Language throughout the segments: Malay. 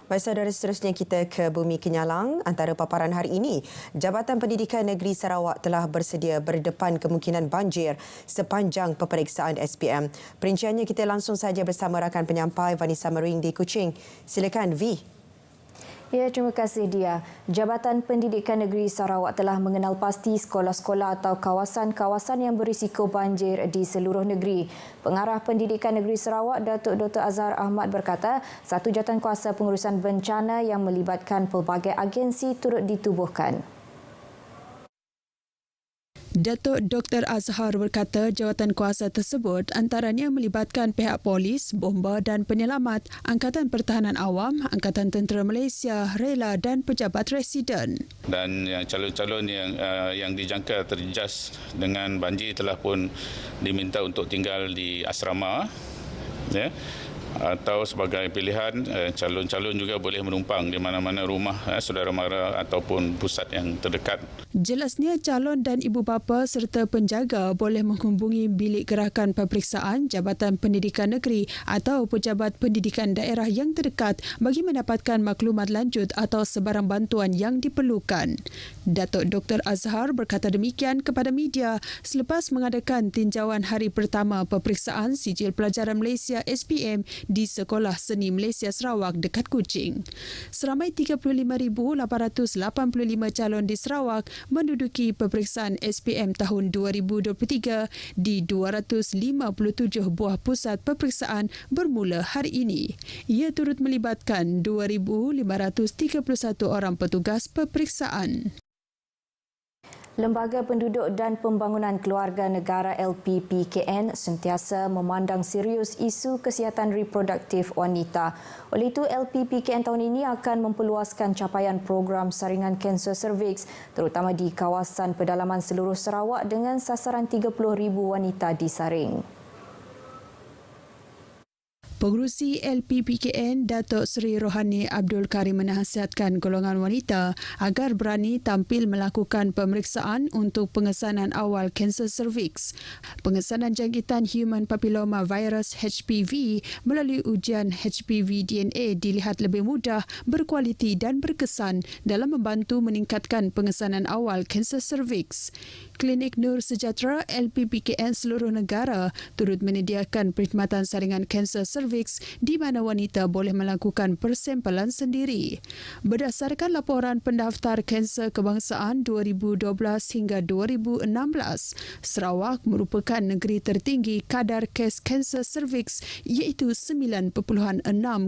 Baik, saudara, seterusnya kita ke Bumi Kenyalang. Antara paparan hari ini, Jabatan Pendidikan Negeri Sarawak telah bersedia berdepan kemungkinan banjir sepanjang peperiksaan SPM. Perinciannya kita langsung saja bersama rakan penyampai Vanessa Mering di Kuching. Silakan, V. Ya, terima kasih Dia. Jabatan Pendidikan Negeri Sarawak telah mengenal pasti sekolah-sekolah atau kawasan-kawasan yang berisiko banjir di seluruh negeri. Pengarah Pendidikan Negeri Sarawak, Datuk Dr. Azhar Ahmad berkata, satu jawatankuasa pengurusan bencana yang melibatkan pelbagai agensi turut ditubuhkan. Datuk Dr. Azhar berkata jawatankuasa tersebut antaranya melibatkan pihak polis, bomba dan penyelamat, Angkatan Pertahanan Awam, Angkatan Tentera Malaysia, rela dan pejabat residen. Dan calon-calon yang dijangka terjejas dengan banjir telah pun diminta untuk tinggal di asrama, ya. Atau sebagai pilihan, calon-calon juga boleh menumpang di mana-mana rumah saudara mara ataupun pusat yang terdekat. Jelasnya calon dan ibu bapa serta penjaga boleh menghubungi bilik gerakan peperiksaan Jabatan Pendidikan Negeri atau pejabat pendidikan daerah yang terdekat bagi mendapatkan maklumat lanjut atau sebarang bantuan yang diperlukan. Datuk Dr. Azhar berkata demikian kepada media selepas mengadakan tinjauan hari pertama peperiksaan Sijil Pelajaran Malaysia SPM di Sekolah Seni Malaysia Sarawak dekat Kuching. Seramai 35,885 calon di Sarawak menduduki peperiksaan SPM tahun 2023 di 257 buah pusat peperiksaan bermula hari ini. Ia turut melibatkan 2,531 orang petugas peperiksaan. Lembaga Penduduk dan Pembangunan Keluarga Negara LPPKN sentiasa memandang serius isu kesihatan reproduktif wanita. Oleh itu, LPPKN tahun ini akan memperluaskan capaian program saringan kanser cervix terutama di kawasan pedalaman seluruh Sarawak dengan sasaran 30,000 wanita disaring. Pengerusi LPPKN Datuk Seri Rohani Abdul Karim menasihatkan golongan wanita agar berani tampil melakukan pemeriksaan untuk pengesanan awal kanser cervix. Pengesanan jangkitan Human Papilloma Virus HPV melalui ujian HPV DNA dilihat lebih mudah, berkualiti dan berkesan dalam membantu meningkatkan pengesanan awal kanser cervix. Klinik Nur Sejahtera LPPKN seluruh negara turut menyediakan perkhidmatan saringan kanser cervix di mana wanita boleh melakukan persempelan sendiri. Berdasarkan laporan pendaftar kanser kebangsaan 2012 hingga 2016, Sarawak merupakan negeri tertinggi kadar kes kanser cervix iaitu 9.6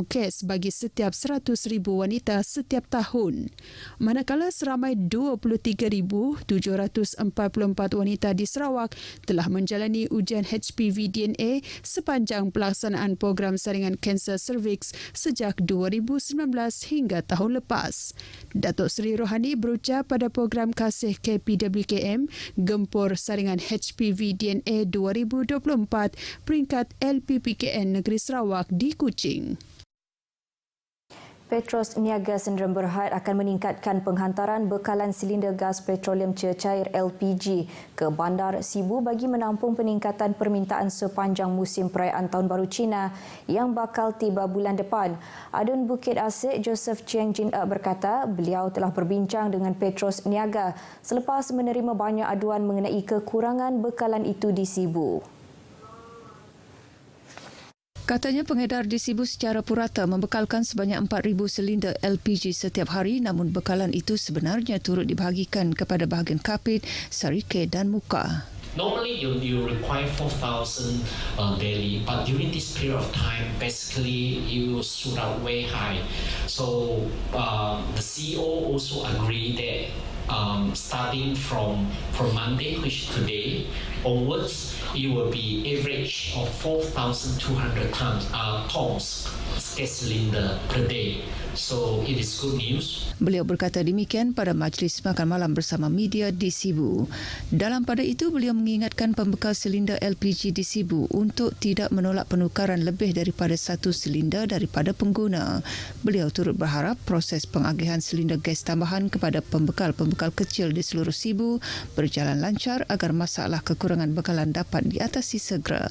kes bagi setiap 100,000 wanita setiap tahun. Manakala seramai 23,744 wanita di Sarawak telah menjalani ujian HPV DNA sepanjang pelaksanaan program saringan kanser cervix sejak 2019 hingga tahun lepas. Datuk Seri Rohani berucap pada program kasih KPWKM Gempur Saringan HPV DNA 2024 peringkat LPPKN Negeri Sarawak di Kuching. Petros Niaga Sdn Bhd akan meningkatkan penghantaran bekalan silinder gas petroleum cecair LPG ke Bandar Sibu bagi menampung peningkatan permintaan sepanjang musim perayaan Tahun Baru Cina yang bakal tiba bulan depan. Adun Bukit Asik Joseph Chiang Jin berkata beliau telah berbincang dengan Petros Niaga selepas menerima banyak aduan mengenai kekurangan bekalan itu di Sibu. Katanya pengedar di Sibu secara purata membekalkan sebanyak 4,000 silinder LPG setiap hari, namun bekalan itu sebenarnya turut dibahagikan kepada bahagian kapit, sarike dan muka. Normally, you require 4,000 daily, but during this period of time, basically you will shoot out way high. So the CEO also agreed that starting from Monday, which today onwards, it will be average of 4,200 tons gas cylinder per day. So it is good news. Beliau berkata demikian pada majlis makan malam bersama media di Sibu. Dalam pada itu, beliau mengingatkan pembekal silinder LPG di Sibu untuk tidak menolak penukaran lebih daripada satu silinder daripada pengguna. Beliau turut berharap proses pengagihan silinder gas tambahan kepada pembekal-pembekal kecil di seluruh Sibu berjalan lancar agar masalah kekurangan bekalan dapat diatasi segera.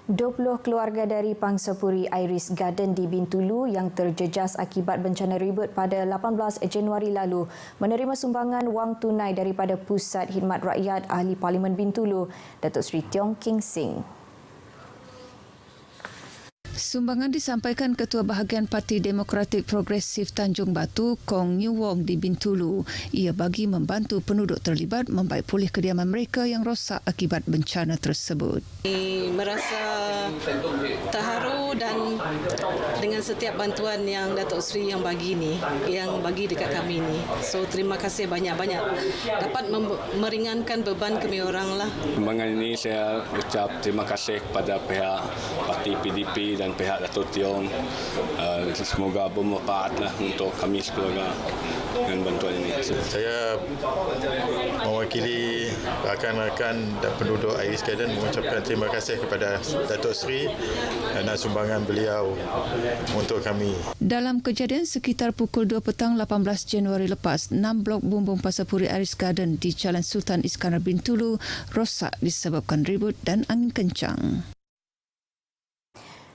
20 keluarga dari Pangsapuri Iris Garden di Bintulu yang terjejas akibat bencana ribut pada 18 Januari lalu menerima sumbangan wang tunai daripada Pusat Khidmat Rakyat Ahli Parlimen Bintulu, Datuk Seri Tiong King Sing. Sumbangan disampaikan Ketua Bahagian Parti Demokratik Progresif Tanjung Batu, Kong New Wong di Bintulu. Ia bagi membantu penduduk terlibat membaik pulih kediaman mereka yang rosak akibat bencana tersebut. Merasa terharu dan dengan setiap bantuan yang Datuk Seri yang bagi dekat kami ni. So terima kasih banyak-banyak. Dapat meringankan beban kami orang lah. Sumbangan ini saya ucap terima kasih kepada pihak Parti PDP dan pihak Datuk Tiong. Semoga bermanfaatlah untuk kami sekeluarga dengan bantuan ini. Saya mewakili rakan-rakan dan penduduk Iris Garden mengucapkan terima kasih kepada Datuk Seri dan sumbangan beliau untuk kami. Dalam kejadian sekitar pukul 2 petang 18 Januari lepas, 6 blok bumbung Pangsapuri Iris Garden di Jalan Sultan Iskandar Bintulu rosak disebabkan ribut dan angin kencang.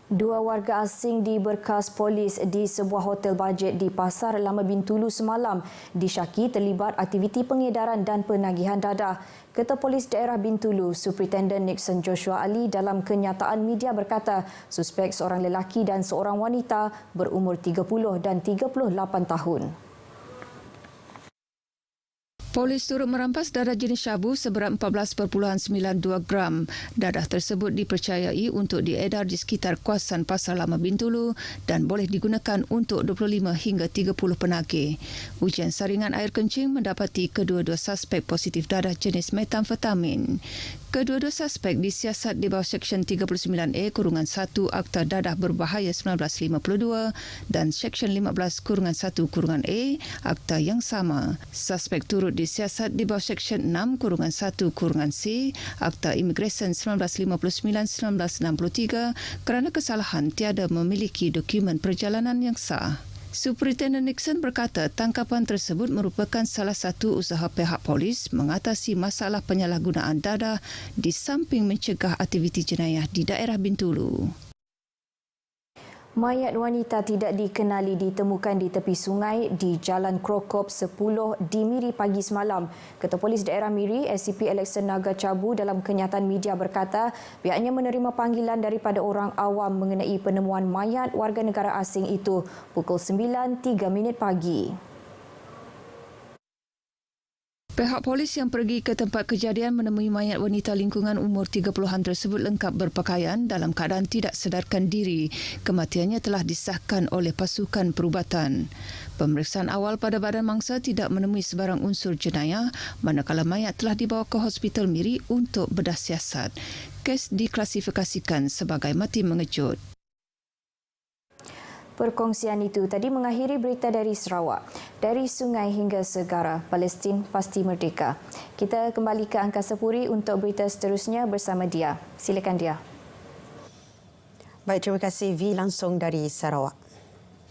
2 warga asing diberkas polis di sebuah hotel bajet di Pasar Lama Bintulu semalam disyaki terlibat aktiviti pengedaran dan penagihan dadah. Ketua Polis Daerah Bintulu, Superintendent Nixon Joshua Ali dalam kenyataan media berkata suspek seorang lelaki dan seorang wanita berumur 30 dan 38 tahun. Polis turut merampas dadah jenis syabu seberat 14.92 gram. Dadah tersebut dipercayai untuk diedar di sekitar kawasan Pasar Lama Bintulu dan boleh digunakan untuk 25 hingga 30 penagih. Ujian saringan air kencing mendapati kedua-dua suspek positif dadah jenis metamfetamin. Kedua-dua suspek disiasat di bawah Seksyen 39A-1 Akta Dadah Berbahaya 1952 dan Seksyen 15-1-A Akta yang sama. Suspek turut disiasat di bawah Seksyen 6-1-C Akta Imigresen 1959-1963 kerana kesalahan tiada memiliki dokumen perjalanan yang sah. Superintendent Nixon berkata tangkapan tersebut merupakan salah satu usaha pihak polis mengatasi masalah penyalahgunaan dadah di samping mencegah aktiviti jenayah di daerah Bintulu. Mayat wanita tidak dikenali ditemukan di tepi sungai di Jalan Krokop 10 di Miri pagi semalam. Ketua Polis Daerah Miri, SCP Alexander Naga Cabu dalam kenyataan media berkata pihaknya menerima panggilan daripada orang awam mengenai penemuan mayat warga negara asing itu pukul 9.03 pagi. Pihak polis yang pergi ke tempat kejadian menemui mayat wanita lingkungan umur 30-an tersebut lengkap berpakaian dalam keadaan tidak sedarkan diri. Kematiannya telah disahkan oleh pasukan perubatan. Pemeriksaan awal pada badan mangsa tidak menemui sebarang unsur jenayah, manakala mayat telah dibawa ke Hospital Miri untuk bedah siasat. Kes diklasifikasikan sebagai mati mengejut. Perkongsian itu tadi mengakhiri berita dari Sarawak. Dari sungai hingga segara, Palestin pasti merdeka. Kita kembali ke Angkasa Puri untuk berita seterusnya bersama Dia. Silakan Dia. Baik, terima kasih V langsung dari Sarawak.